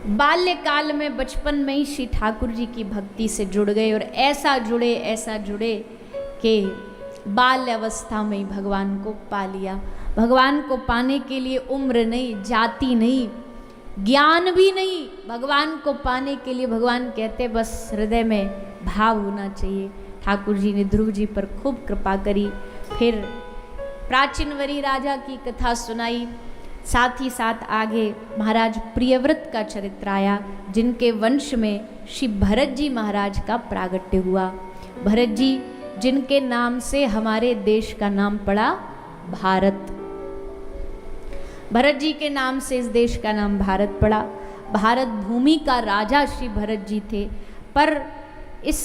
बाल्यकाल में बचपन में ही श्री ठाकुर जी की भक्ति से जुड़ गए और ऐसा जुड़े कि बाल्य अवस्था में ही भगवान को पा लिया। भगवान को पाने के लिए उम्र नहीं, जाति नहीं, ज्ञान भी नहीं। भगवान को पाने के लिए भगवान कहते बस हृदय में भाव होना चाहिए। ठाकुर जी ने ध्रुव जी पर खूब कृपा करी। फिर प्राचीन वरी राजा की कथा सुनाई, साथ ही साथ आगे महाराज प्रियव्रत का चरित्र आया, जिनके वंश में श्री भरत जी महाराज का प्रागट्य हुआ। भरत जी जिनके नाम से हमारे देश का नाम पड़ा भारत। भरत जी के नाम से इस देश का नाम भारत पड़ा। भारत भूमि का राजा श्री भरत जी थे, पर इस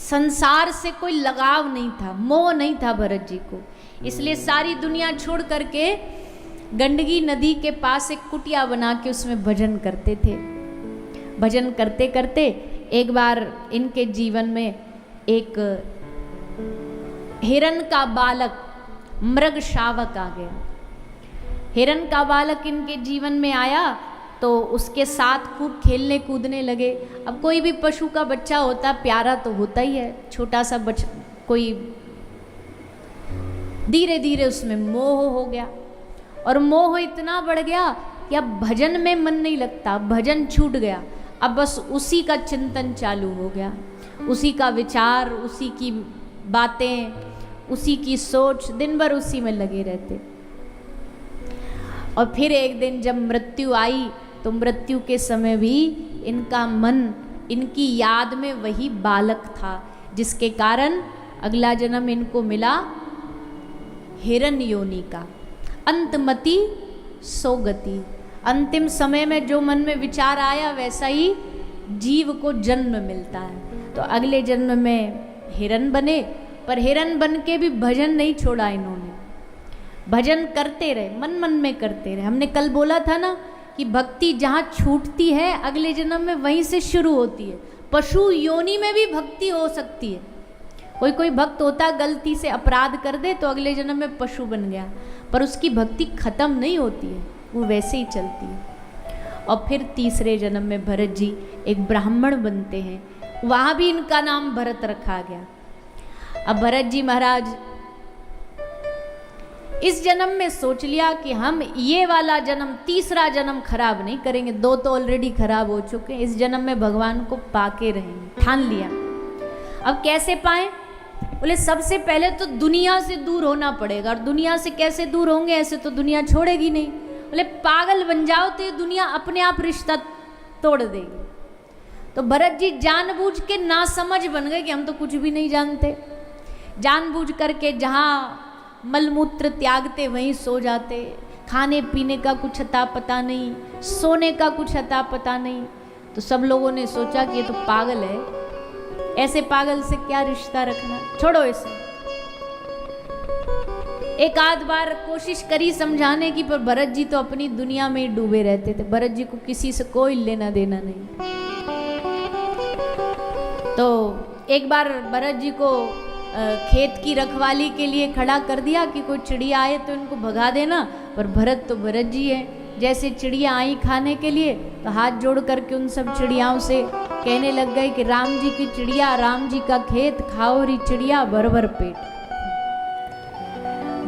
संसार से कोई लगाव नहीं था, मोह नहीं था भरत जी को। इसलिए सारी दुनिया छोड़ करके गंडकी नदी के पास एक कुटिया बना के उसमें भजन करते थे। भजन करते करते एक बार इनके जीवन में एक हिरण का बालक मृग शावक आ गया। हिरण का बालक इनके जीवन में आया तो उसके साथ खूब खेलने कूदने लगे। अब कोई भी पशु का बच्चा होता प्यारा तो होता ही है, छोटा सा कोई धीरे धीरे उसमें मोह हो गया और मोह इतना बढ़ गया कि अब भजन में मन नहीं लगता, भजन छूट गया। अब बस उसी का चिंतन चालू हो गया, उसी का विचार, उसी की बातें, उसी की सोच, दिन भर उसी में लगे रहते। और फिर एक दिन जब मृत्यु आई तो मृत्यु के समय भी इनका मन, इनकी याद में वही बालक था, जिसके कारण अगला जन्म इनको मिला हिरण योनि का। अंतमति सोगति, अंतिम समय में जो मन में विचार आया वैसा ही जीव को जन्म मिलता है। तो अगले जन्म में हिरण बने, पर हिरण बन के भी भजन नहीं छोड़ा इन्होंने, भजन करते रहे, मन मन में करते रहे। हमने कल बोला था ना कि भक्ति जहाँ छूटती है अगले जन्म में वहीं से शुरू होती है। पशु योनि में भी भक्ति हो सकती है। कोई कोई भक्त होता गलती से अपराध कर दे तो अगले जन्म में पशु बन गया, पर उसकी भक्ति खत्म नहीं होती है, वो वैसे ही चलती है। और फिर तीसरे जन्म में भरत जी एक ब्राह्मण बनते हैं, वहाँ भी इनका नाम भरत रखा गया। अब भरत जी महाराज इस जन्म में सोच लिया कि हम ये वाला जन्म, तीसरा जन्म खराब नहीं करेंगे, दो तो ऑलरेडी खराब हो चुके हैं, इस जन्म में भगवान को पाके रहेंगे, ठान लिया। अब कैसे पाए? बोले सबसे पहले तो दुनिया से दूर होना पड़ेगा, और दुनिया से कैसे दूर होंगे, ऐसे तो दुनिया छोड़ेगी नहीं। बोले पागल बन जाओ तो ये दुनिया अपने आप रिश्ता तोड़ देगी। तो भरत जी जानबूझ के ना समझ बन गए कि हम तो कुछ भी नहीं जानते। जानबूझ करके जहाँ मलमूत्र त्यागते वहीं सो जाते, खाने पीने का कुछ अता पता नहीं, सोने का कुछ अता पता नहीं। तो सब लोगों ने सोचा कि ये तो पागल है, ऐसे पागल से क्या रिश्ता रखना, छोड़ो इसे। एक आध बार कोशिश करी समझाने की, पर भरत जी तो अपनी दुनिया में ही डूबे रहते थे। भरत जी को किसी से कोई लेना देना नहीं। तो एक बार भरत जी को खेत की रखवाली के लिए खड़ा कर दिया कि कोई चिड़िया आए तो इनको भगा देना, पर भरत तो भरत जी है। जैसे चिड़िया आई खाने के लिए तो हाथ जोड़ करके उन सब चिड़ियाओं से कहने लग गए कि राम जी की चिड़िया, राम जी का खेत, खाओ री चिड़िया भर भर पेट।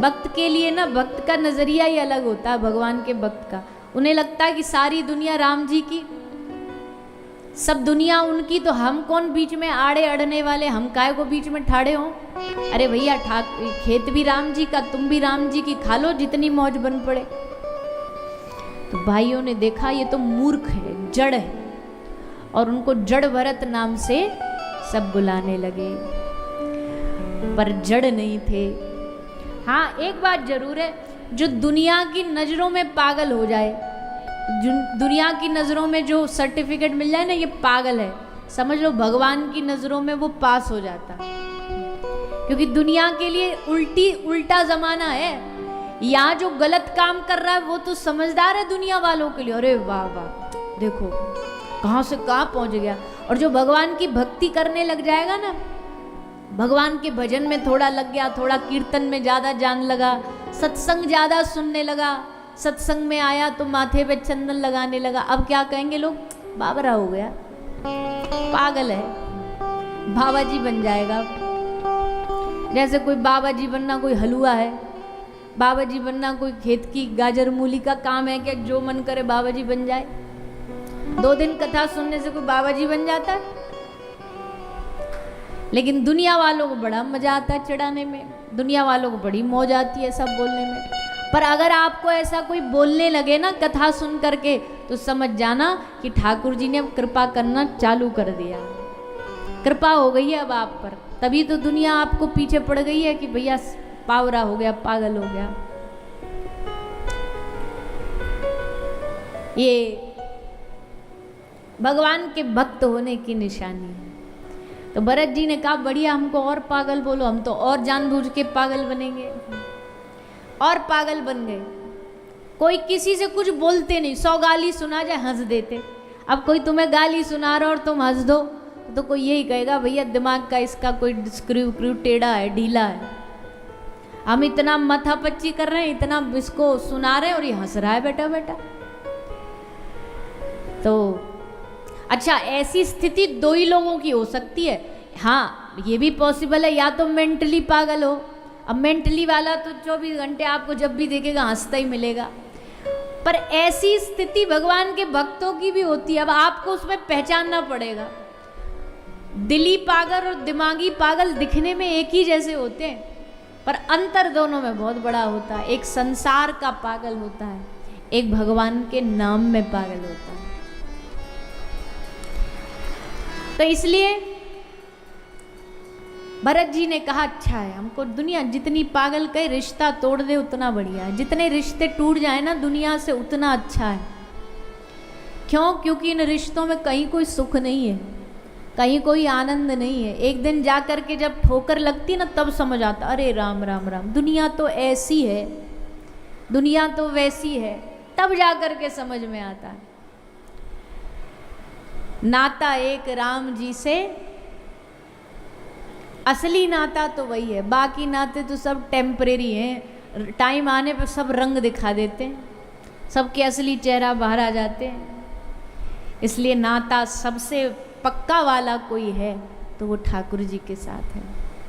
भक्त के लिए ना, भक्त का नजरिया ही अलग होता है, भगवान के भक्त का। उन्हें लगता है कि सारी दुनिया राम जी की, सब दुनिया उनकी, तो हम कौन बीच में आड़े अड़ने वाले, हम काय को बीच में ठाड़े हों। अरे भैया खेत भी राम जी का, तुम भी राम जी की, खा लो जितनी मौज बन पड़े। तो भाइयों ने देखा ये तो मूर्ख है, जड़ है, और उनको जड़ भरत नाम से सब बुलाने लगे, पर जड़ नहीं थे। हाँ एक बात जरूर है, जो दुनिया की नजरों में पागल हो जाए, दुनिया की नजरों में जो सर्टिफिकेट मिल जाए ना ये पागल है, समझ लो भगवान की नजरों में वो पास हो जाता। क्योंकि दुनिया के लिए उल्टा जमाना है। यहाँ जो गलत काम कर रहा है वो तो समझदार है दुनिया वालों के लिए, अरे वाह वाह देखो कहाँ से कहाँ पहुँच गया। और जो भगवान की भक्ति करने लग जाएगा ना, भगवान के भजन में थोड़ा लग गया, थोड़ा कीर्तन में ज़्यादा जान लगा, सत्संग ज़्यादा सुनने लगा, सत्संग में आया तो माथे पे चंदन लगाने लगा। अब क्या कहेंगे लोग, बाबरा हो गया, पागल है, बाबा जी बन जाएगा। जैसे कोई बाबा जी बनना कोई हलवा है, बाबा जी बनना कोई खेत की गाजर मूली का काम है क्या, जो मन करे बाबा जी बन जाए। 2 दिन कथा सुनने से कोई बाबा जी बन जाता है? लेकिन दुनिया वालों को बड़ा मजा आता है चढ़ाने में, दुनिया वालों को बड़ी मौज आती है सब बोलने में। पर अगर आपको ऐसा कोई बोलने लगे ना कथा सुन करके, तो समझ जाना कि ठाकुर जी ने अब कृपा करना चालू कर दिया, कृपा हो गई है अब आप पर। तभी तो दुनिया आपको पीछे पड़ गई है कि भैया पावरा हो गया, पागल हो गया। ये भगवान के भक्त होने की निशानी है। तो भरत जी ने कहा बढ़िया, हमको और पागल बोलो, हम तो और जानबूझ के पागल बनेंगे। और पागल बन गए। कोई किसी से कुछ बोलते नहीं, 100 गाली सुना जाए हंस देते। अब कोई तुम्हें गाली सुना रहा और तुम हंस दो तो कोई यही कहेगा भैया दिमाग का इसका कोई स्क्रू टेढ़ा है, ढीला है। हम इतना मथापच्ची कर रहे हैं, इतना इसको सुना रहे हैं और ये हंस रहा है बेटा बेटा। तो अच्छा, ऐसी स्थिति 2 ही लोगों की हो सकती है। हाँ, ये भी पॉसिबल है, या तो मेंटली पागल हो। अब मेंटली वाला तो 24 घंटे आपको जब भी देखेगा हंसता ही मिलेगा। पर ऐसी स्थिति भगवान के भक्तों की भी होती है। अब आपको उसमें पहचानना पड़ेगा। दिली पागल और दिमागी पागल दिखने में एक ही जैसे होते हैं, पर अंतर दोनों में बहुत बड़ा होता है। एक संसार का पागल होता है, एक भगवान के नाम में पागल होता है। तो इसलिए भरत जी ने कहा अच्छा है, हमको दुनिया जितनी पागल कहे रिश्ता तोड़ दे उतना बढ़िया है। जितने रिश्ते टूट जाए ना दुनिया से उतना अच्छा है। क्यों? क्योंकि इन रिश्तों में कहीं कोई सुख नहीं है, कहीं कोई आनंद नहीं है। एक दिन जा कर के जब ठोकर लगती ना तब समझ आता अरे राम राम राम, दुनिया तो ऐसी है, दुनिया तो वैसी है। तब जा कर के समझ में आता है नाता एक राम जी से, असली नाता तो वही है। बाकी नाते तो सब टेम्परेरी हैं, टाइम आने पर सब रंग दिखा देते हैं, सबके असली चेहरा बाहर आ जाते हैं। इसलिए नाता सबसे पक्का वाला कोई है तो वो ठाकुर जी के साथ है।